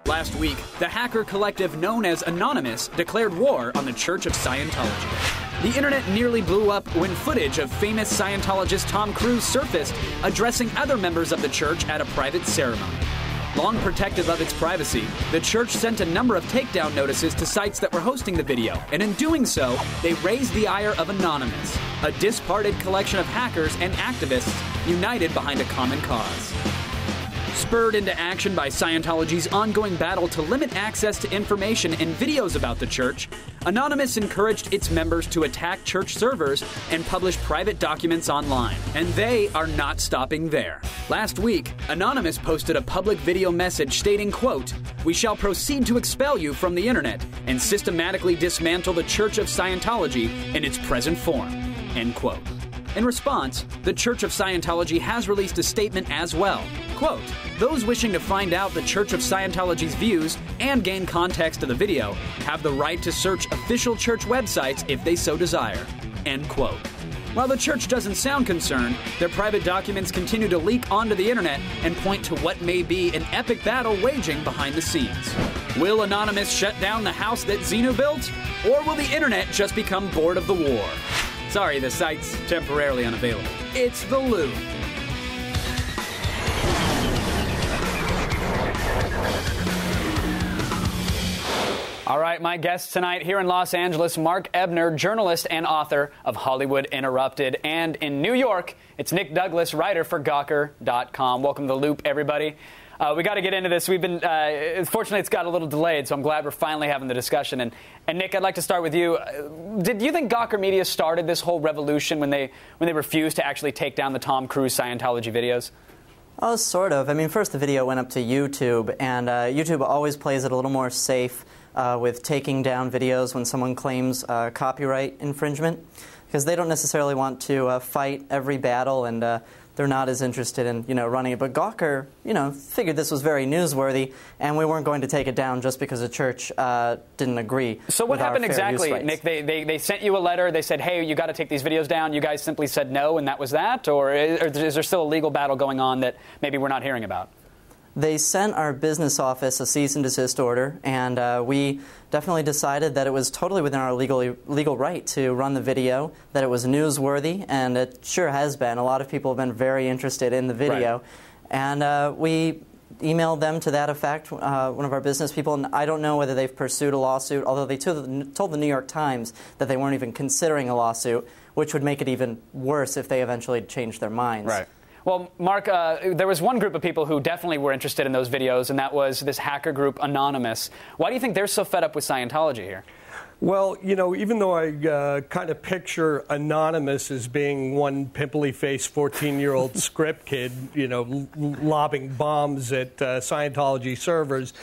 Last week, the hacker collective known as Anonymous declared war on the Church of Scientology. The internet nearly blew up when footage of famous Scientologist Tom Cruise surfaced addressing other members of the church at a private ceremony. Long protective of its privacy, the church sent a number of takedown notices to sites that were hosting the video, and in doing so, they raised the ire of Anonymous, a disparted collection of hackers and activists united behind a common cause. Spurred into action by Scientology's ongoing battle to limit access to information and videos about the church, Anonymous encouraged its members to attack church servers and publish private documents online. And they are not stopping there. Last week, Anonymous posted a public video message stating, quote, "We shall proceed to expel you from the internet and systematically dismantle the Church of Scientology in its present form," end quote. In response, the Church of Scientology has released a statement as well. Quote, "Those wishing to find out the Church of Scientology's views and gain context of the video have the right to search official church websites if they so desire," end quote. While the church doesn't sound concerned, their private documents continue to leak onto the internet and point to what may be an epic battle waging behind the scenes. Will Anonymous shut down the house that Xenu built? Or will the internet just become bored of the war? Sorry, the site's temporarily unavailable. It's The Loop. All right, my guest tonight here in Los Angeles, Mark Ebner, journalist and author of Hollywood Interrupted. And in New York, it's Nick Douglas, writer for Gawker.com. Welcome to The Loop, everybody. We got to get into this. We've been, fortunately, it's got a little delayed, so I'm glad we're finally having the discussion. And Nick, I'd like to start with you. Did you think Gawker Media started this whole revolution when they refused to actually take down the Tom Cruise Scientology videos? Oh, sort of. I mean, first the video went up to YouTube, and YouTube always plays it a little more safe with taking down videos when someone claims copyright infringement, because they don't necessarily want to fight every battle, and they're not as interested in, running it. But Gawker, figured this was very newsworthy, and we weren't going to take it down just because the church didn't agree. So what happened exactly, Nick? They sent you a letter. They said, hey, you got to take these videos down. You guys simply said no, and that was that? Or is there still a legal battle going on that maybe we're not hearing about? They sent our business office a cease and desist order, and we definitely decided that it was totally within our legal right to run the video, that it was newsworthy, and it sure has been. A lot of people have been very interested in the video. Right. And we emailed them to that effect, one of our business people, and I don't know whether they've pursued a lawsuit, although they told the New York Times that they weren't even considering a lawsuit, which would make it even worse if they eventually changed their minds. Right. Well, Mark, there was one group of people who definitely were interested in those videos, and that was this hacker group Anonymous. Why do you think they're so fed up with Scientology here? Well, even though I kind of picture Anonymous as being one pimply-faced 14-year-old script kid, lobbing bombs at Scientology servers,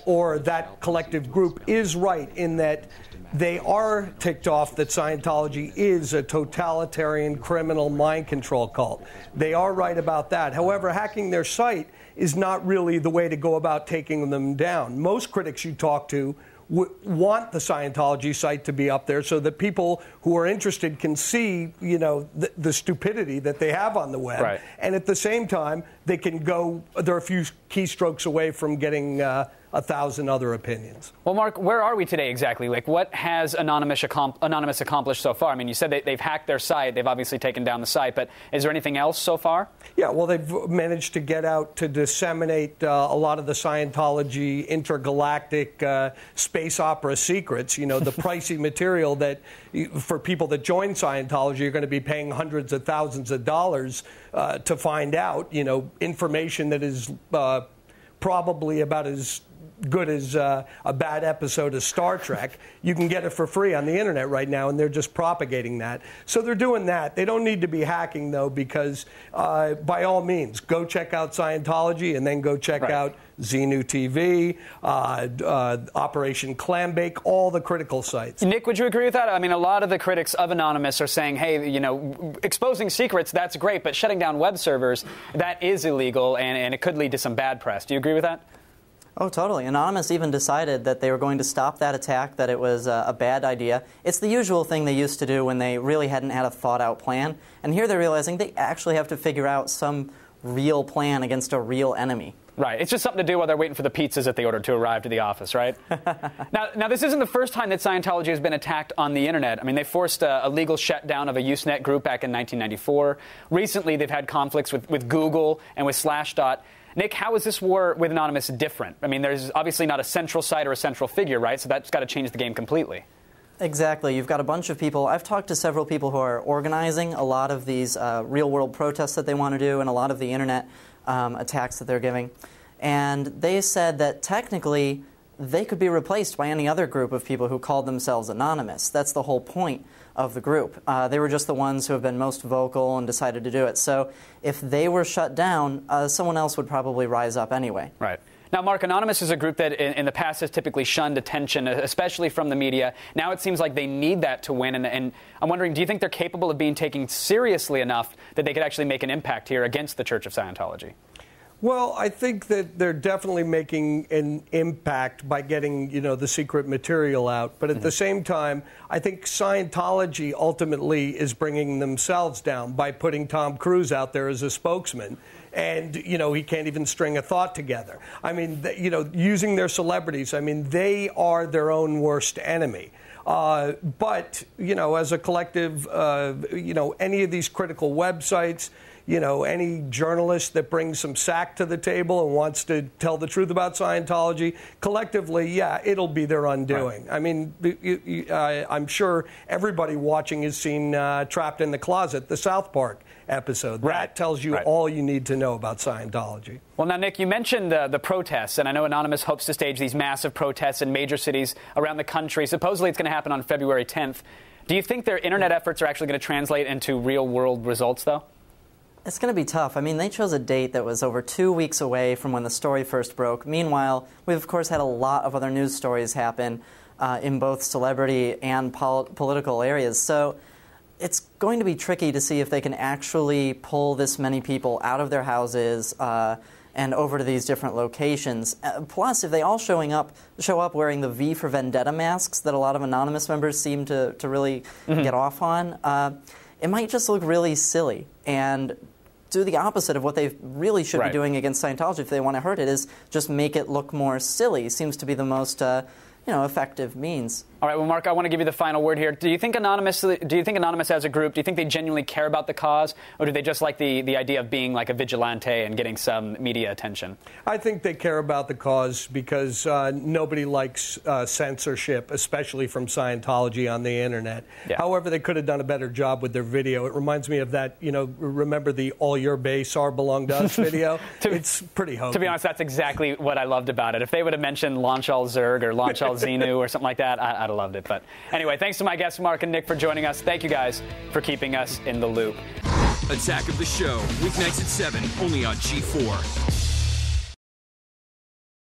or that collective group is right in that they are ticked off that Scientology is a totalitarian criminal mind control cult. They are right about that. However, hacking their site is not really the way to go about taking them down. Most critics you talk to want the Scientology site to be up there so that people who are interested can see, the stupidity that they have on the web. Right. And at the same time, they can go, they're a few keystrokes away from getting 1,000 other opinions. Well, Mark, where are we today exactly? Like, what has Anonymous accomplished so far? I mean, you said they've hacked their site. They've obviously taken down the site. But is there anything else so far? Yeah, well, they've managed to get out to disseminate a lot of the Scientology intergalactic space opera secrets, the pricey material that for people that join Scientology are going to be paying hundreds of thousands of dollars to find out, information that is probably about as good as a bad episode of Star Trek. You can get it for free on the internet right now, and they're just propagating that. So they're doing that. They don't need to be hacking, though, because by all means, go check out Scientology and then go check out Xenu TV, Operation Clambake, all the critical sites. Nick, would you agree with that? I mean, a lot of the critics of Anonymous are saying, hey, exposing secrets, that's great, but shutting down web servers, that is illegal, and it could lead to some bad press. Do you agree with that? Oh, totally. Anonymous even decided that they were going to stop that attack, that it was a bad idea. It's the usual thing they used to do when they really hadn't had a thought-out plan. And here they're realizing they actually have to figure out some real plan against a real enemy. Right. It's just something to do while they're waiting for the pizzas that they ordered to arrive to the office, right? Now, this isn't the first time that Scientology has been attacked on the internet. I mean, they forced a legal shutdown of a Usenet group back in 1994. Recently, they've had conflicts with Google and with Slashdot. Nick, how is this war with Anonymous different? I mean, there's obviously not a central site or a central figure, right? So that's got to change the game completely. Exactly. You've got a bunch of people. I've talked to several people who are organizing a lot of these real-world protests that they want to do and a lot of the internet attacks that they're giving. And they said that technically they could be replaced by any other group of people who called themselves anonymous. That's the whole point of the group. They were just the ones who have been most vocal and decided to do it. So if they were shut down, someone else would probably rise up anyway. Right. Now, Mark, Anonymous is a group that in the past has typically shunned attention, especially from the media. Now it seems like they need that to win. And I'm wondering, do you think they're capable of being taken seriously enough that they could actually make an impact here against the Church of Scientology? Well, I think that they're definitely making an impact by getting, the secret material out. But at the same time, I think Scientology ultimately is bringing themselves down by putting Tom Cruise out there as a spokesman. And, he can't even string a thought together. I mean, using their celebrities, I mean, they are their own worst enemy. But, as a collective, any of these critical websites, any journalist that brings some sack to the table and wants to tell the truth about Scientology, collectively, yeah, it'll be their undoing. Right. I mean, I'm sure everybody watching has seen Trapped in the Closet, the South Park episode. Right. That tells you all you need to know about Scientology. Well, now, Nick, you mentioned the protests, and I know Anonymous hopes to stage these massive protests in major cities around the country. Supposedly it's going to happen on February 10th. Do you think their internet efforts are actually going to translate into real-world results, though? It's going to be tough. I mean, they chose a date that was over 2 weeks away from when the story first broke. Meanwhile, we've, of course, had a lot of other news stories happen in both celebrity and political areas. So it's going to be tricky to see if they can actually pull this many people out of their houses and over to these different locations. Plus, if they all show up wearing the V for Vendetta masks that a lot of Anonymous members seem to really get off on, it might just look really silly and do the opposite of what they really should be doing against Scientology if they want to hurt it, is just make it look more silly. Seems to be the most effective means. All right, well, Mark, I want to give you the final word here. Do you think Anonymous as a group, do you think they genuinely care about the cause, or do they just like the idea of being like a vigilante and getting some media attention? I think they care about the cause because nobody likes censorship, especially from Scientology on the internet. Yeah. However, they could have done a better job with their video. It reminds me of that, remember the All Your Base Are Belong to Us video? It's pretty hokey. To be honest, that's exactly what I loved about it. If they would have mentioned Launch Al Zerg or Launch Al Xenu or something like that, I'd have loved it. But anyway, thanks to my guests, Mark and Nick, for joining us. Thank you guys for keeping us in the loop. Attack of the Show, weeknights at 7, only on G4.